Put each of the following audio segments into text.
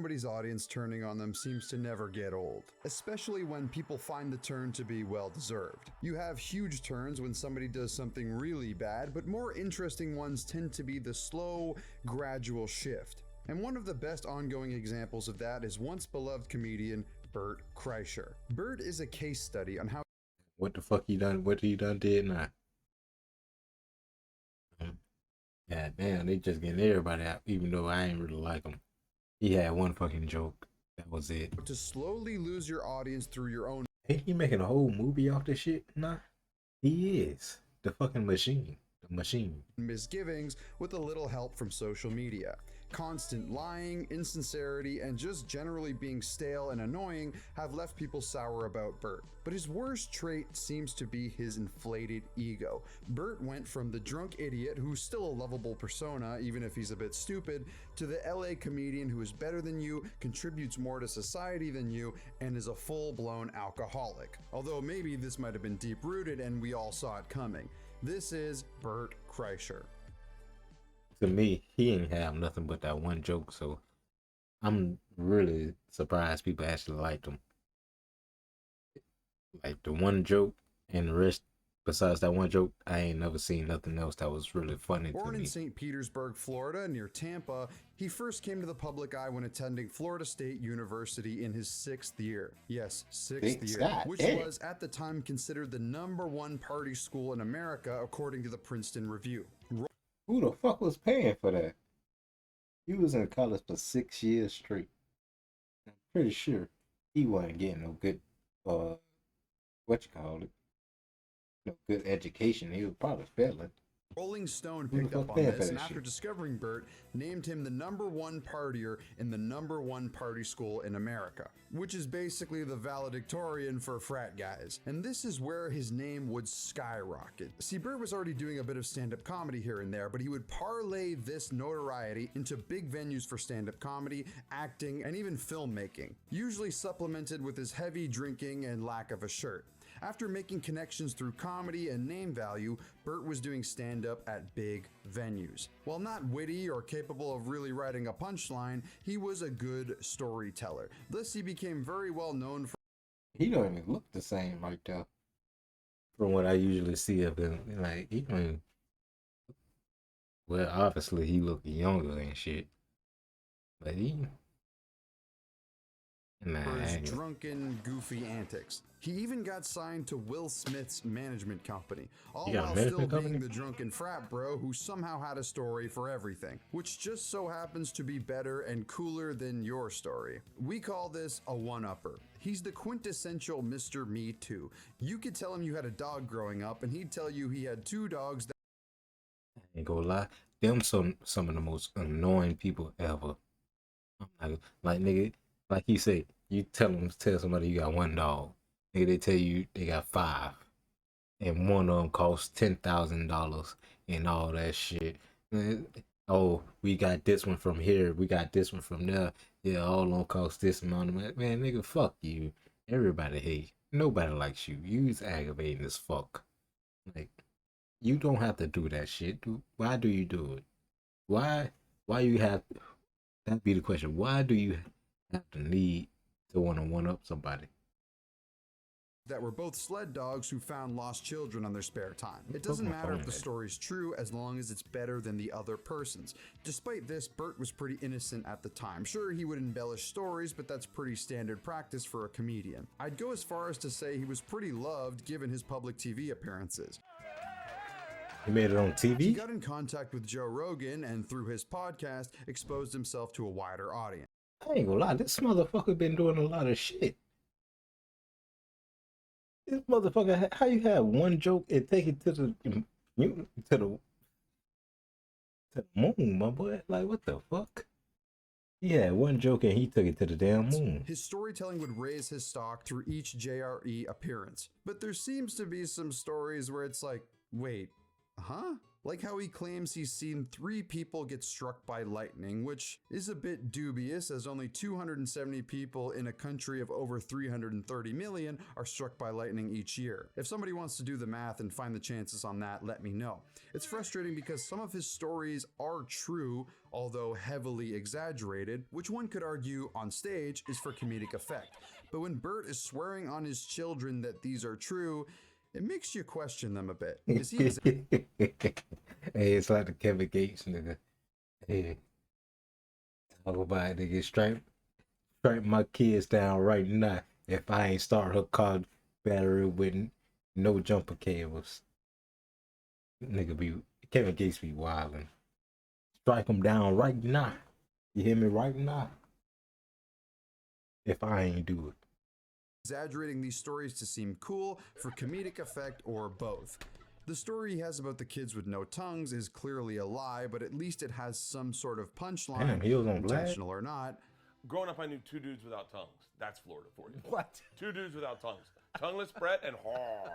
Somebody's audience turning on them seems to never get old, especially when people find the turn to be well deserved. You have huge turns when somebody does something really bad, but more interesting ones tend to be the slow, gradual shift. And one of the best ongoing examples of that is once beloved comedian Bert Kreischer. Bert is a case study on how What the fuck he done? What he done did now? God damn, they just getting everybody out, even though I ain't really like him. He had one fucking joke. That was it. to slowly lose your audience through your own Ain't he making a whole movie off this shit? Nah. He is. The fucking machine. The machine. misgivings with a little help from social media. Constant lying, insincerity, and just generally being stale and annoying have left people sour about Bert. But his worst trait seems to be his inflated ego. Bert went from the drunk idiot who's still a lovable persona, even if he's a bit stupid, to the LA comedian who is better than you, contributes more to society than you, and is a full-blown alcoholic. Although maybe this might have been deep-rooted and we all saw it coming. This is Bert Kreischer. To me, he ain't have nothing but that one joke, so I'm really surprised people actually liked him. Like the one joke and the rest, besides that one joke, I ain't never seen nothing else that was really funny to Born in me. St. Petersburg, Florida, near Tampa, he first came to the public eye when attending Florida State University in his 6th year. Yes, 6th year, God which damn. was at the time considered the #1 party school in America, according to the Princeton Review. Who the fuck was paying for that? He was in college for 6 years straight. I'm pretty sure he wasn't getting no good, what you call it, no good education. He was probably failing. Rolling Stone Who the picked up fuck on paying for this, that and after shit? discovering Bert, named him the #1 partier in the #1 party school in America, which is basically the valedictorian for frat guys. And this is where his name would skyrocket. See, Bert was already doing a bit of stand-up comedy here and there, but he would parlay this notoriety into big venues for stand-up comedy, acting, and even filmmaking, usually supplemented with his heavy drinking and lack of a shirt. After making connections through comedy and name value, Bert was doing stand-up at big venues. While not witty or capable of really writing a punchline, he was a good storyteller. Thus, he became very well known for He don't even look the same right there. From what I usually see of him, like he don't even, well, obviously he look younger and shit, but he, nah, his ain't. drunken, goofy antics. He even got signed to Will Smith's management company, all He got a while management still company? being the drunken frat bro who somehow had a story for everything, which just so happens to be better and cooler than your story. We call this a one-upper. He's the quintessential Mr. Me Too. You could tell him you had a dog growing up, and he'd tell you he had 2 dogs that Ain't gonna lie, them some of the most annoying people ever. I'm like nigga, like you say, you tell somebody you got one dog, nigga, they tell you they got 5, and one of them costs $10,000 and all that shit. Oh, we got this one from here, we got this one from there. Yeah, all of them cost this amount of money. Man, nigga, fuck you. Everybody hate. Nobody likes you. You's aggravating as fuck. Like, you don't have to do that shit. Why do you do it? Why? Why you have? That be the question. Why do you have the need to want to one up somebody? were both sled dogs who found lost children on their spare time. It Fuck doesn't my matter phone, if the man. story's true as long as it's better than the other person's. Despite this, Bert was pretty innocent at the time. Sure, he would embellish stories, but that's pretty standard practice for a comedian. I'd go as far as to say he was pretty loved given his public TV appearances. He made it on He TV. got in contact with Joe Rogan and through his podcast exposed himself to a wider audience. I ain't gonna lie. This motherfucker been doing a lot of shit. This motherfucker, how you have one joke and take it to the moon, my boy? Like, what the fuck? He had one joke and he took it to the damn moon. His storytelling would raise his stock through each JRE appearance. But there seems to be some stories where it's like, wait, huh? Like how he claims he's seen 3 people get struck by lightning, which is a bit dubious as only 270 people in a country of over 330 million are struck by lightning each year. If somebody wants to do the math and find the chances on that, let me know. It's frustrating because some of his stories are true, although heavily exaggerated, which one could argue on stage is for comedic effect. But when Bert is swearing on his children that these are true, it makes you question them a bit. Is he Hey, it's like the Kevin Gates nigga. Hey, talk about it, nigga. Strike my kids down right now if I ain't start her car battery with no jumper cables. Nigga Kevin Gates be wildin'. Strike them down right now. You hear me right now? If I ain't do it. exaggerating these stories to seem cool, for comedic effect, or both? The story he has about the kids with no tongues is clearly a lie, but at least it has some sort of punchline, Damn, he was on Vlad? intentional or not. Growing up, I knew 2 dudes without tongues. That's Florida for you. What? 2 dudes without tongues. Tongueless Brett and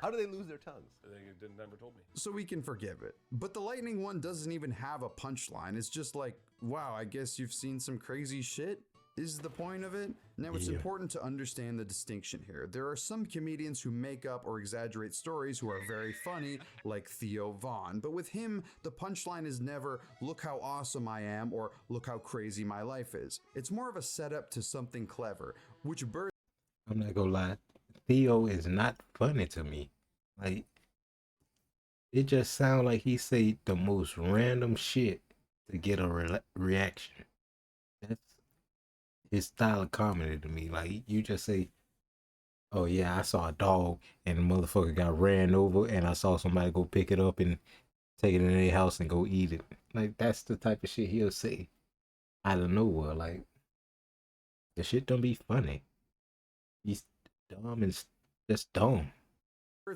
How do they lose their tongues? They never told me. So we can forgive it. But the lightning one doesn't even have a punchline. It's just like, wow, I guess you've seen some crazy shit, is the point of it. Now it's important to understand the distinction here. There are some comedians who make up or exaggerate stories who are very funny, like Theo Vaughn. But with him, the punchline is never, look how awesome I am, or look how crazy my life is. It's more of a setup to something clever, which Bert I'm not gonna lie. Theo is not funny to me. Like, it just sounds like he say the most random shit to get a reaction. That's his style of comedy to me. Like, you just say, oh yeah, I saw a dog and the motherfucker got ran over and I saw somebody go pick it up and take it in their house and go eat it. Like, that's the type of shit he'll say out of nowhere. Like, the shit don't be funny. He's dumb and just dumb.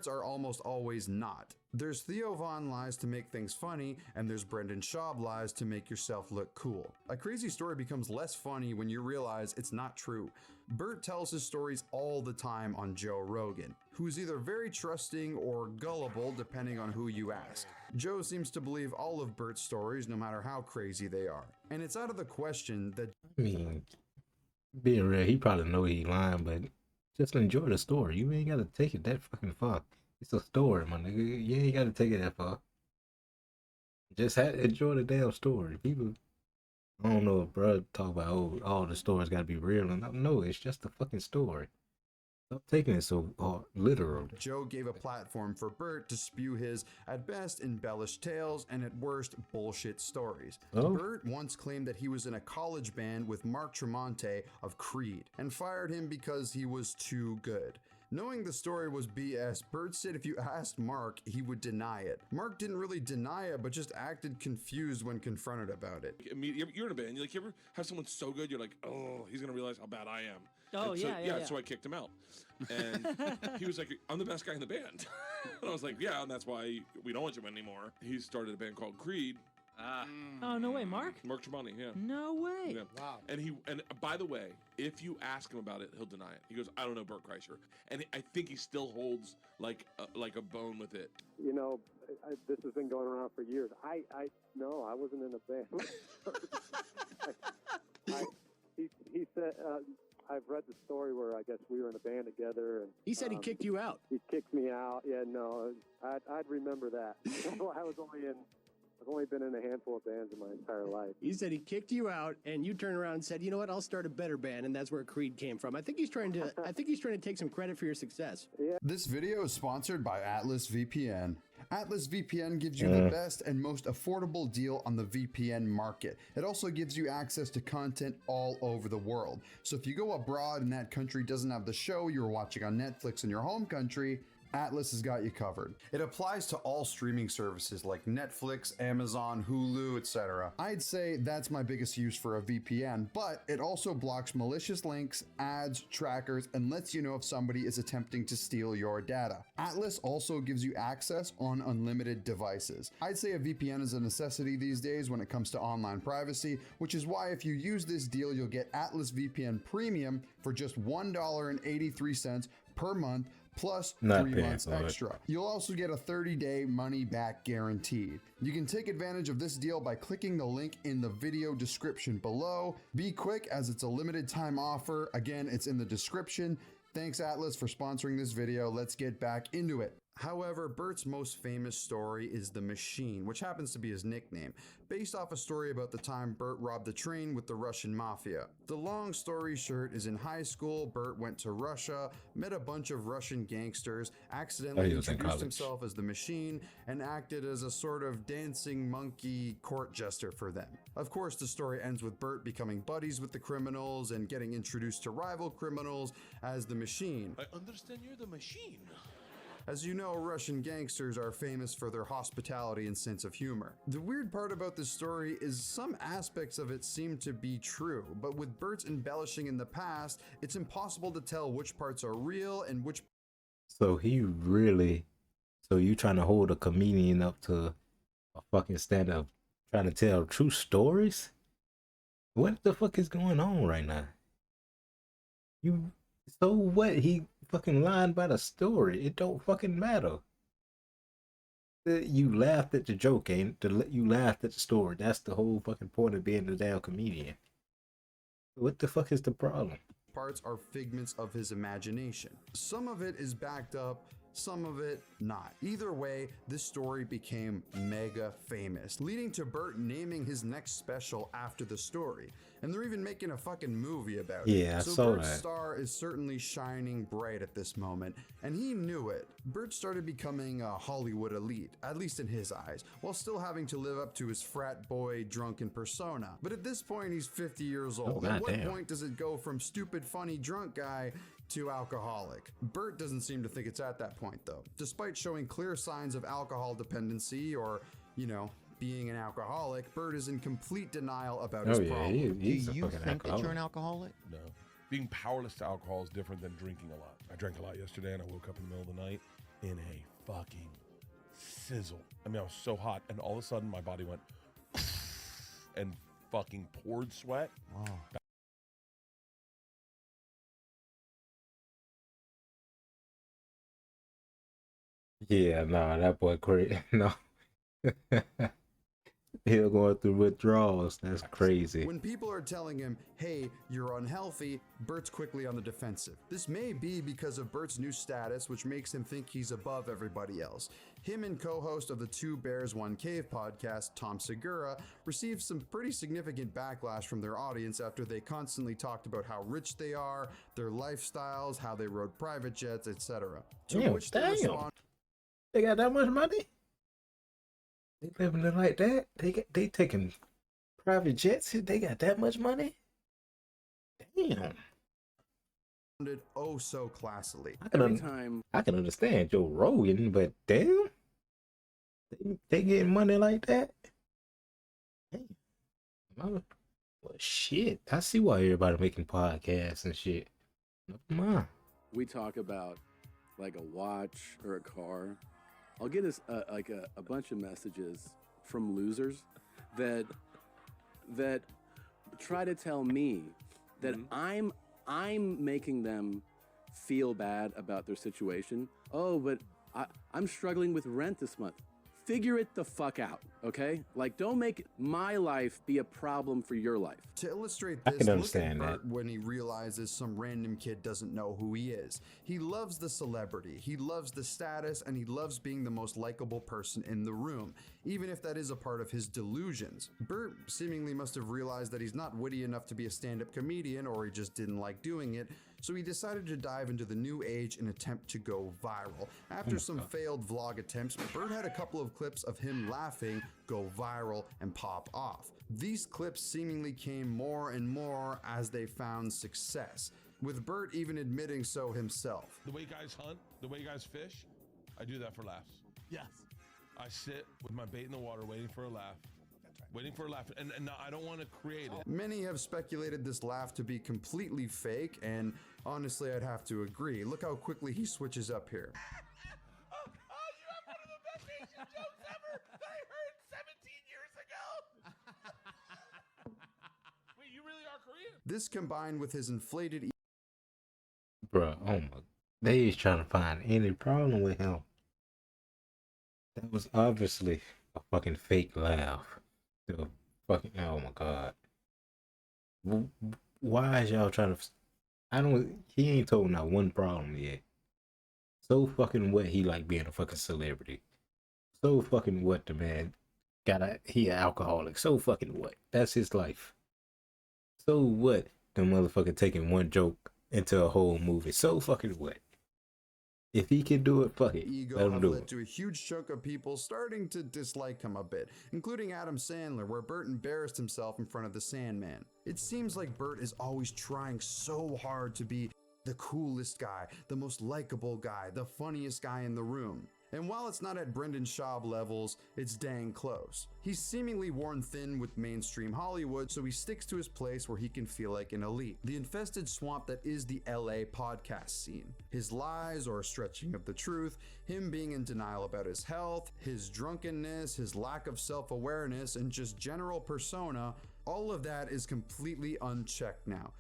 are almost always not. There's Theo Vaughn lies to make things funny, and there's Brendan Schaub lies to make yourself look cool. A crazy story becomes less funny when you realize it's not true. Bert tells his stories all the time on Joe Rogan, who's either very trusting or gullible depending on who you ask. Joe seems to believe all of Bert's stories no matter how crazy they are. And it's out of the question that I mean, being real, he probably know he lying, but just enjoy the story. You ain't gotta take it that fucking far. It's a story, my nigga. You ain't gotta take it that far. Just enjoy the damn story. People, I don't know if bro talk about, oh, all the stories gotta be real. And no, it's just a fucking story. Stop taking it so literal. Joe gave a platform for Bert to spew his, at best, embellished tales and at worst, bullshit stories. Oh. Bert once claimed that he was in a college band with Mark Tremonti of Creed and fired him because he was too good. Knowing the story was BS, Bert said if you asked Mark, he would deny it. Mark didn't really deny it, but just acted confused when confronted about it. You're in a band. You ever have someone so good, you're like, oh, he's gonna realize how bad I am. Oh, And so, yeah. So I kicked him out, and he was like, I'm the best guy in the band. And I was like, yeah, and that's why we don't want you anymore. He started a band called Creed. Oh, no way, Mark? Mark Tremonti, yeah. No way. Yeah. Wow. And by the way, if you ask him about it, he'll deny it. He goes, I don't know Bert Kreischer, and I think he still holds like a bone with it. You know, this has been going around for years. No, I wasn't in a band. He said, I've read the story where I guess we were in a band together, and He said he kicked you out. he kicked me out. Yeah, no, I'd remember that. I've only been in a handful of bands in my entire life. He said he kicked you out, and you turned around and said, "You know what? I'll start a better band," and that's where Creed came from. I think he's trying to take some credit for your success. This video is sponsored by Atlas VPN. Atlas VPN gives you the best and most affordable deal on the VPN market. It also gives you access to content all over the world. So if you go abroad and that country doesn't have the show you're watching on Netflix in your home country, Atlas has got you covered. It applies to all streaming services like Netflix, Amazon, Hulu, etc. I'd say that's my biggest use for a VPN, but it also blocks malicious links, ads, trackers, and lets you know if somebody is attempting to steal your data. Atlas also gives you access on unlimited devices. I'd say a VPN is a necessity these days when it comes to online privacy, which is why if you use this deal, you'll get Atlas VPN Premium for just $1.83 per month, plus Not 3 paying months for it. extra. You'll also get a 30-day money-back guaranteed. You can take advantage of this deal by clicking the link in the video description below. Be quick as it's a limited time offer. Again, it's in the description. Thanks Atlas for sponsoring this video. Let's get back into it. However, Bert's most famous story is the Machine, which happens to be his nickname, based off a story about the time Bert robbed a train with the Russian mafia. The long story short is in high school, Bert went to Russia, met a bunch of Russian gangsters, accidentally he was in introduced college. himself as the Machine, and acted as a sort of dancing monkey court jester for them. Of course, the story ends with Bert becoming buddies with the criminals and getting introduced to rival criminals as the Machine. I understand you're the Machine. As you know, Russian gangsters are famous for their hospitality and sense of humor. The weird part about this story is some aspects of it seem to be true, but with Bert's embellishing in the past, it's impossible to tell which parts are real and which So you trying to hold a comedian up to a fucking stand up, trying to tell true stories? What the fuck is going on right now? So what? He fucking lied about a story. It don't fucking matter. You laughed at the joke, ain't you laughed at the story. That's the whole fucking point of being a damn comedian. What the fuck is the problem? parts are figments of his imagination. Some of it is backed up, some of it not. Either way, this story became mega famous, leading to Bert naming his next special after the story. And they're even making a fucking movie about it. Yeah, I so saw Bert's that. star is certainly shining bright at this moment, and he knew it. Bert started becoming a Hollywood elite, at least in his eyes, while still having to live up to his frat boy drunken persona. But at this point, he's 50 years old. At what goddamn. point does it go from stupid, funny, drunk guy to alcoholic? Bert doesn't seem to think it's at that point, though. Despite showing clear signs of alcohol dependency or, being an alcoholic, Bert is in complete denial about his Oh yeah, problem. he's Do a you fucking think that you're an alcoholic. alcoholic? No. Being powerless to alcohol is different than drinking a lot. I drank a lot yesterday and I woke up in the middle of the night in a fucking sizzle. I mean, I was so hot and all of a sudden my body went and fucking poured sweat. Wow. Yeah, nah, that boy crazy. No. He'll go through withdrawals. That's crazy. When people are telling him, hey, you're unhealthy, Bert's quickly on the defensive. This may be because of Bert's new status, which makes him think he's above everybody else. Him and co-host of the Two Bears One Cave podcast, Tom Segura, received some pretty significant backlash from their audience after they constantly talked about how rich they are, their lifestyles, how they rode private jets, etc. To Damn, which they damn. responded, They got that much money? They living it like that? They taking private jets? They got that much money? Damn. oh so classily. I can understand Joe Rogan, but damn, they getting money like that? Damn. Well, shit. I see why everybody making podcasts and shit. Come on. We talk about like a watch or a car. I'll get us a bunch of messages from losers that try to tell me that I'm making them feel bad about their situation. Oh, but I'm struggling with rent this month. Figure it the fuck out, okay? Like, don't make my life be a problem for your life. To illustrate I this, can look understand at that. Bert when he realizes some random kid doesn't know who he is. He loves the celebrity, he loves the status, and he loves being the most likable person in the room, even if that is a part of his delusions. Bert seemingly must have realized that he's not witty enough to be a stand-up comedian, or he just didn't like doing it, so he decided to dive into the new age and attempt to go viral. After some failed vlog attempts, Bert had a couple of clips of him laughing go viral and pop off. These clips seemingly came more and more as they found success, with Bert even admitting so himself. The way guys hunt, the way guys fish, I do that for laughs. Yes. I sit with my bait in the water waiting for a laugh. Waiting for a laugh. And I don't want to create it. Many have speculated this laugh to be completely fake, and honestly, I'd have to agree. Look how quickly he switches up here. Oh, you have one of the best Asian jokes ever that I heard 17 years ago. Wait, you really are Korean? This combined with his inflated Bruh, oh my They is trying to find any problem with him. That was obviously a fucking fake laugh. The fucking, oh my god. Why is y'all trying to? I don't. He ain't told not one problem yet. So fucking what? He like being a fucking celebrity. So fucking what? The man he an alcoholic. So fucking what? That's his life. So what? The motherfucker taking one joke into a whole movie. So fucking what? If he can do it, fuck it. Ego Let him have do led it. to a huge chunk of people starting to dislike him a bit, including Adam Sandler, where Burt embarrassed himself in front of the Sandman. It seems like Burt is always trying so hard to be the coolest guy, the most likable guy, the funniest guy in the room. And while it's not at Brendan Schaub levels, it's dang close. He's seemingly worn thin with mainstream Hollywood, so he sticks to his place where he can feel like an elite. The infested swamp that is the LA podcast scene. His lies or stretching of the truth, him being in denial about his health, his drunkenness, his lack of self-awareness, and just general persona, all of that is completely unchecked now.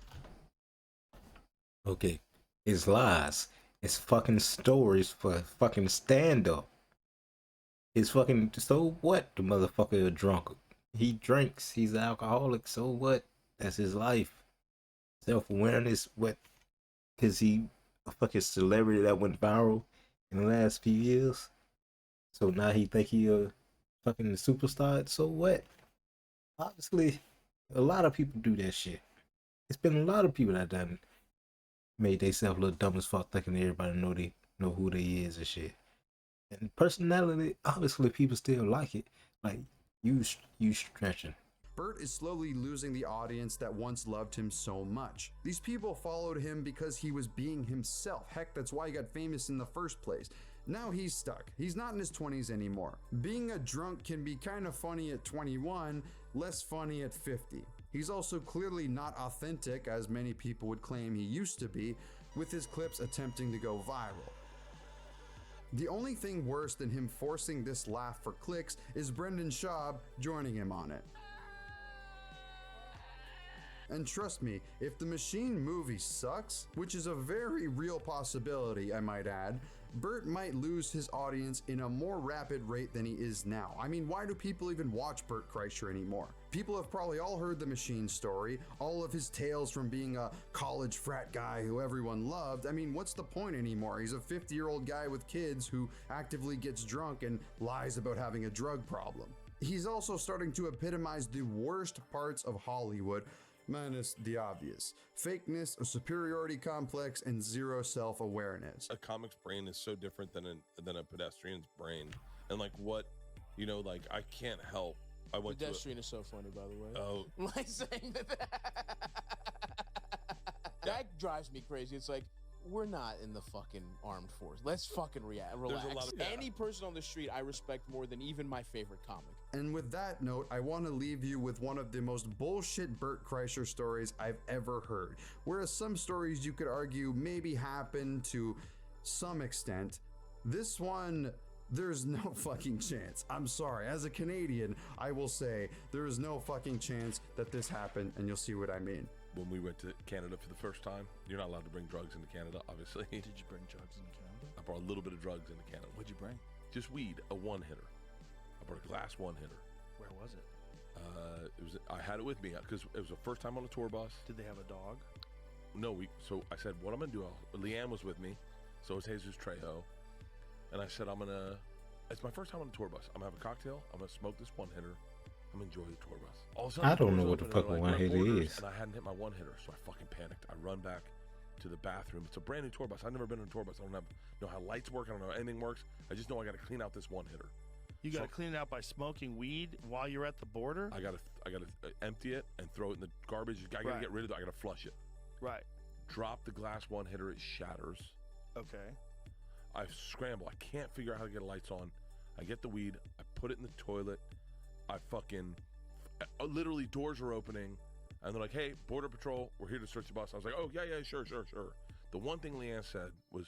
Okay. His lies. His fucking stories for fucking stand up. His fucking, so what? The motherfucker a drunk. He drinks. He's an alcoholic. So what? That's his life. Self awareness. What? Cause he a fucking celebrity that went viral in the last few years. So now he think he a fucking superstar. So what? Obviously, a lot of people do that shit. It's been a lot of people that done made themselves look dumb as fuck, thinking everybody know who they is and shit. And personality, obviously, people still like it. Like you stretching. Burt is slowly losing the audience that once loved him so much. These people followed him because he was being himself. Heck, that's why he got famous in the first place. Now he's stuck. He's not in his 20s anymore. Being a drunk can be kind of funny at 21, less funny at 50. He's also clearly not authentic, as many people would claim he used to be, with his clips attempting to go viral. The only thing worse than him forcing this laugh for clicks is Brendan Schaub joining him on it. And trust me, if the Machine movie sucks, which is a very real possibility, I might add, Burt might lose his audience in a more rapid rate than he is now. I mean, why do people even watch Burt Kreischer anymore? People have probably all heard the Machine story, all of his tales from being a college frat guy who everyone loved. I mean, what's the point anymore? He's a 50-year-old guy with kids who actively gets drunk and lies about having a drug problem. He's also starting to epitomize the worst parts of Hollywood, minus the obvious: fakeness, a superiority complex, and zero self-awareness. A comic's brain is so different than a pedestrian's brain, and like what, like I can't help. I went Pedestrian is so funny, by the way. Oh, Like saying that drives me crazy. It's like, we're not in the fucking armed force. Let's fucking relax. Any person on the street I respect more than even my favorite comic. And with that note, I want to leave you with one of the most bullshit Burt Kreischer stories I've ever heard. Whereas some stories you could argue maybe happened to some extent, this one, there's no fucking chance. I'm sorry. As a Canadian, I will say there is no fucking chance that this happened, and you'll see what I mean. When we went to Canada for the first time, you're not allowed to bring drugs into Canada, obviously. Did you bring drugs into Canada? I brought a little bit of drugs into Canada. What'd you bring? Just weed, a one-hitter. I brought a glass one-hitter. Where was it? I had it with me because it was the first time on a tour bus. Did they have a dog? No, so I said, what I'm gonna do, Leanne was with me, so was Jesus Trejo, and I said, it's my first time on a tour bus. I'm gonna have a cocktail, I'm gonna smoke this one-hitter, I'm gonna enjoy the tour bus. All of a sudden, I don't know doors what the open, fuck and a they're one-hitter "Orders," is. And I hadn't hit my one-hitter, so I fucking panicked. I run back to the bathroom. It's a brand new tour bus. I've never been on a tour bus. I don't know how lights work. I don't know how anything works. I just know I gotta clean out this one-hitter. You got to clean it out by smoking weed while you're at the border? I gotta empty it and throw it in the garbage. I gotta get rid of it. I gotta flush it. Right. Drop the glass one hitter. It shatters. Okay. I scramble. I can't figure out how to get lights on. I get the weed. I put it in the toilet. I fucking literally doors are opening, and they're like, "Hey, Border Patrol, we're here to search the bus." I was like, "Oh yeah, sure." The one thing Leanne said was,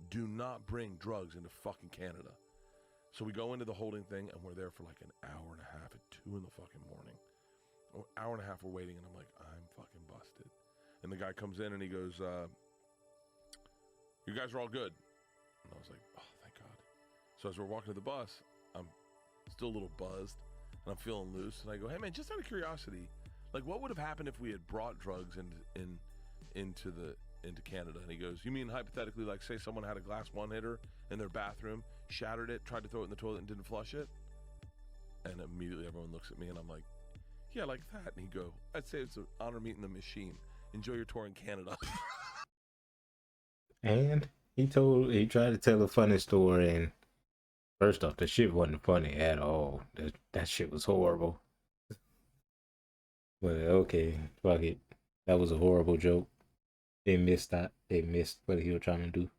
"Do not bring drugs into fucking Canada." So we go into the holding thing, and we're there for like an hour and a half at 2 in the fucking morning. An hour and a half we're waiting, and I'm like, I'm fucking busted. And the guy comes in, and he goes, You guys are all good. And I was like, oh, thank God. So as we're walking to the bus, I'm still a little buzzed, and I'm feeling loose. And I go, hey, man, just out of curiosity, like, what would have happened if we had brought drugs into Canada? And he goes, you mean hypothetically, like, say someone had a glass one-hitter in their bathroom, shattered it, tried to throw it in the toilet, and didn't flush it? And immediately everyone looks at me, and I'm like, yeah, like that. And he'd go, I'd say it's an honor meeting the machine. Enjoy your tour in Canada. And he tried to tell a funny story, and first off, the shit wasn't funny at all. That shit was horrible. But okay, fuck it. That was a horrible joke. They missed what he was trying to do.